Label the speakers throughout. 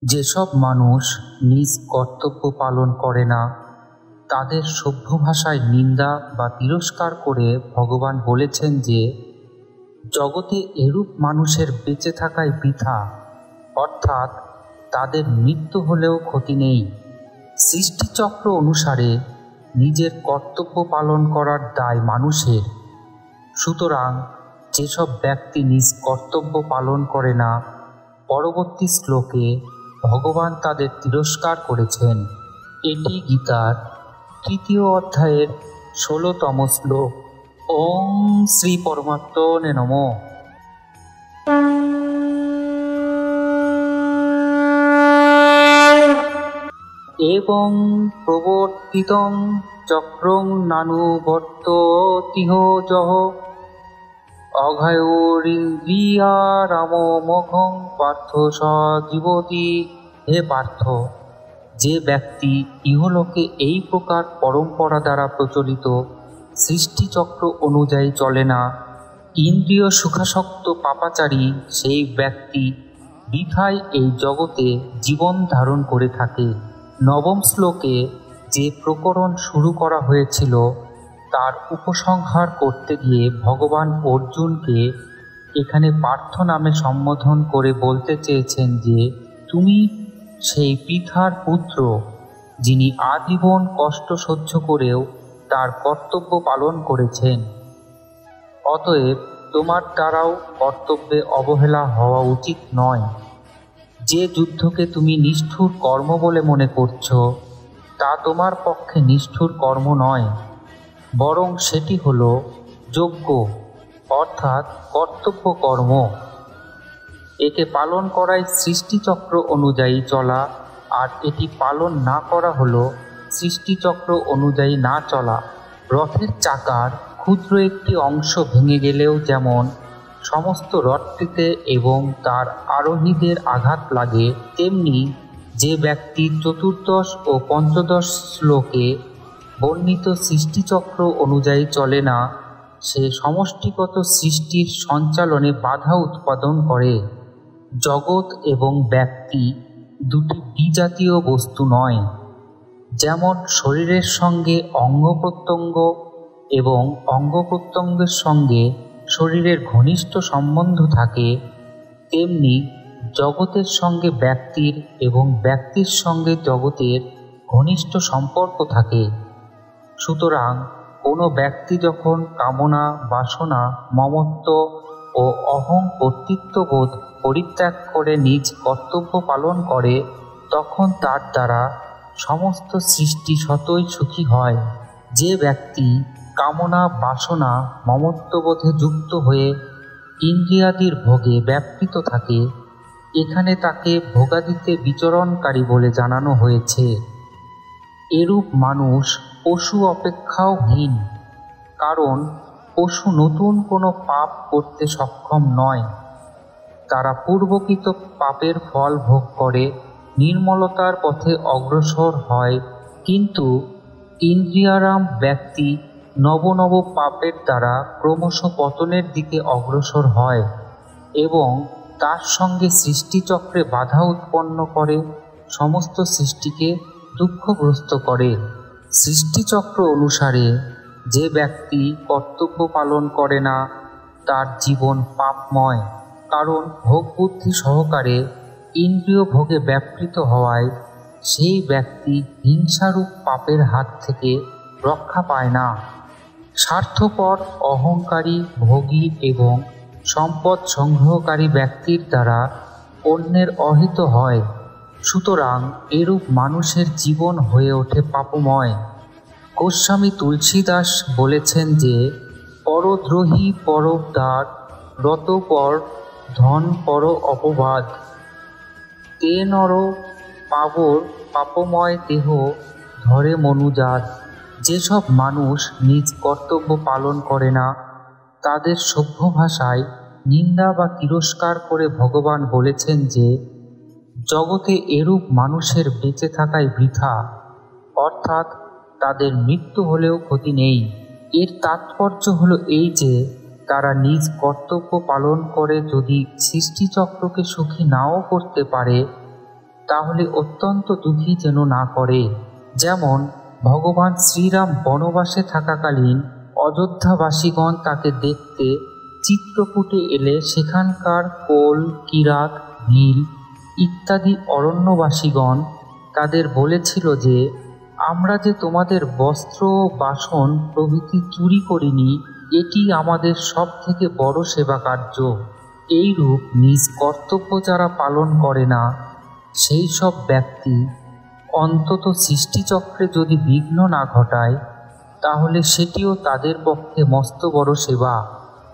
Speaker 1: যেসব মানুষ নিজ কর্তব্য পালন করে না তাদের সভ্য ভাষায় নিন্দা বা তিরস্কার করে ভগবান বলেছেন যে জগতে এরূপ মানুষের বেঁচে থাকাই বৃথা, অর্থাৎ তাদের মৃত্যু হলেও ক্ষতি নেই। সৃষ্টিচক্র অনুসারে নিজের কর্তব্য পালন করার দায় মানুষের। সুতরাং যেসব ব্যক্তি নিজ কর্তব্য পালন করে না, পরবর্তী শ্লোকে ভগবান তাদের তিরস্কার করেছেন। এটি গীতার ৩য় অধ্যায়ের ১৬তম শ্লোক। ওম শ্রী পরমাত্মনে নমঃ। এবং প্রবর্তিতং চক্রং নানুবর্ততিহ যহ অঘায়োরিন্দ্রিয়ারামমোঘং পার্থ স জীবতি। হে পার্থ, যে ব্যক্তি ইহলোকে এই প্রকার পরম্পরা দ্বারা প্রচলিত সৃষ্টিচক্র অনুযায়ী চলে না, ইন্দ্রিয় সুখাসক্ত পাপাচারী, সেই ব্যক্তি বৃথায় এই জগতে জীবন ধারণ করে থাকে। নবম শ্লোকে যে প্রকরণ শুরু করা হয়েছিল তার উপসংহার করতে গিয়ে ভগবান অর্জুনকে এখানে পার্থ নামে সম্বোধন করে বলতে চেয়েছেন যে তুমি সেই পৃথার পুত্র, যিনি আজীবন কষ্ট সহ্য করেও তার কর্তব্য পালন করেছেন। অতএব তোমার দ্বারাও কর্তব্যে অবহেলা হওয়া উচিত নয়। যে যুদ্ধকে তুমি নিষ্ঠুর কর্ম বলে মনে করছ তা তোমার পক্ষে নিষ্ঠুর কর্ম নয়, বরং সেটি হল যজ্ঞ, অর্থাৎ কর্তব্য কর্ম। একে পালন করাই সৃষ্টিচক্র অনুযায়ী চলা, আর এটি পালন না করা হল সৃষ্টিচক্র অনুযায়ী না চলা। রথের চাকার ক্ষুদ্র একটি অংশ ভেঙে গেলেও যেমন সমস্ত রথটিতে এবং তার আরোহীদের আঘাত লাগে, তেমনি যে ব্যক্তি চতুর্দশ ও পঞ্চদশ শ্লোকে বর্ণিত সৃষ্টিচক্র অনুযায়ী চলে না, সে সমষ্টিগত সৃষ্টির সঞ্চালনে বাধা উৎপাদন করে। জগৎ এবং ব্যক্তি দুটি বিজাতীয় বস্তু নয়। যেমন শরীরের সঙ্গে অঙ্গ প্রত্যঙ্গ এবং অঙ্গ প্রত্যঙ্গের সঙ্গে শরীরের ঘনিষ্ঠ সম্বন্ধ থাকে, তেমনি জগতের সঙ্গে ব্যক্তির এবং ব্যক্তির সঙ্গে জগতের ঘনিষ্ঠ সম্পর্ক থাকে। সুতরাং কোনো ব্যক্তি যখন কামনা, বাসনা, মমত্ব ও অহং কর্তৃত্ববোধ পরিত্যাগ করে নিজ কর্তব্য পালন করে, তখন তার দ্বারা সমস্ত সৃষ্টি স্বতই সুখী হয়। যে ব্যক্তি কামনা, বাসনা, মমত্ববোধে যুক্ত হয়ে ইন্দ্রিয়াদির ভোগে ব্যাপৃত থাকে, এখানে তাকে ভোগাদিতে বিচরণকারী বলে জানানো হয়েছে। এরূপ মানুষ পশু অপেক্ষাও হীন, কারণ পশু নতুন কোনো পাপ করতে সক্ষম নয়। তারা পূর্বকৃত পাপের ফল ভোগ করে নির্মলতার পথে অগ্রসর হয়, কিন্তু ইন্দ্রিয়ারাম ব্যক্তি নব নব পাপের দ্বারা ক্রমশ পতনের দিকে অগ্রসর হয় এবং তার সঙ্গে সৃষ্টিচক্রে বাধা উৎপন্ন করে সমস্ত সৃষ্টিকে দুঃখগ্রস্ত করে। সৃষ্টিচক্র অনুসারে যে ব্যক্তি কর্তব্য পালন করে না তার জীবন পাপময়, কারণ ভোগ বুদ্ধি সহকারে ইন্দ্রিয় ভোগে ব্যাপৃত হওয়ায় সেই ব্যক্তি হিংসারূপ পাপের হাত থেকে রক্ষা পায় না। স্বার্থপর, অহংকারী, ভোগী এবং সম্পদ সংগ্রহকারী ব্যক্তির দ্বারা অন্যের অহিত হয়। সুতরাং এরূপ মানুষের জীবন হয়ে ওঠে পাপময়। গোস্বামী তুলসীদাস বলেছেন যে পরদ্রোহী পরোদ্ধার রতপর ধন পর অপবাদ তে নর পাবর পাপময় দেহ ধরে মনুজাত। যেসব মানুষ নিজ কর্তব্য পালন করে না তাদের সভ্য ভাষায় নিন্দা বা তিরস্কার করে ভগবান বলেছেন যে জগতে এরূপ মানুষের বেঁচে থাকাই বৃথা, অর্থাৎ তাদের মৃত্যু হলেও ক্ষতি নেই। এর তাৎপর্য হলো এই যে তারা নিজ কর্তব্য পালন করে যদি সৃষ্টিচক্রকে সুখী নাও করতে পারে, তাহলে অত্যন্ত দুঃখী যেন না করে। যেমন ভগবান শ্রীরাম বনবাসে থাকাকালীন অযোধ্যাবাসীগণ তাকে দেখতে চিত্রকূটে এলে সেখানকার কোল, কিরাত, ভীল ইত্যাদি অরণ্যবাসীগণ তাদের বলেছিল যে, আমরা যে তোমাদের বস্ত্র, বাসন প্রভৃতি চুরি করিনি, এটি আমাদের সব থেকে বড় সেবাকার্য। এইরূপ নিজ কর্তব্য যারা পালন করে না, সেই সব ব্যক্তি অন্তত সৃষ্টিচক্রে যদি বিঘ্ন না ঘটায়, তাহলে সেটিও তাদের পক্ষে মস্ত বড় সেবা।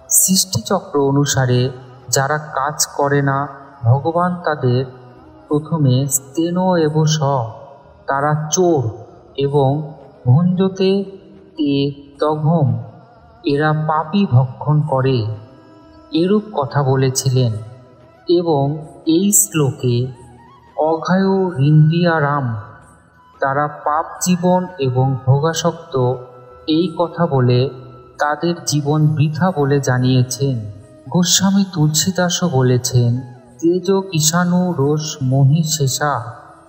Speaker 1: সৃষ্টিচক্র অনুসারে যারা কাজ করে না, ভগবান তাদের প্রথমে স্তেন এবস, তারা চোর, এবং ভুঞ্জতে তে তঘম, এরা পাপী ভক্ষণ করে, এরূপ কথা বলেছিলেন। এবং এই শ্লোকে অঘায় ঋন্দিয়ারাম, তারা পাপ জীবন এবং ভোগাসক্ত, এই কথা বলে তাদের জীবন বৃথা বলে জানিয়েছেন। গোস্বামী তুলসীদাসও বলেছেন, তেজ কিষাণু রোষ মোহি শেষা,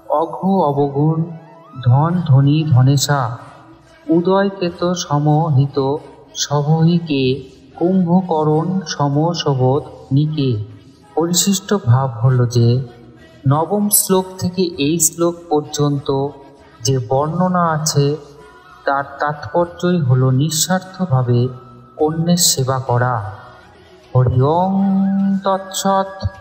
Speaker 1: অঘ অবগুণ ধন ধনী ধনেশা, উদয় কেত সমহিত সবহিকে, কুম্ভকরণ সমশবোধ নিকে। পরিশিষ্ট ভাব হল যে, নবম শ্লোক থেকে এই শ্লোক পর্যন্ত যে বর্ণনা আছে তার তাৎপর্যই হল নিঃস্বার্থভাবে অন্যের সেবা করা। হরি ওম তৎসৎ।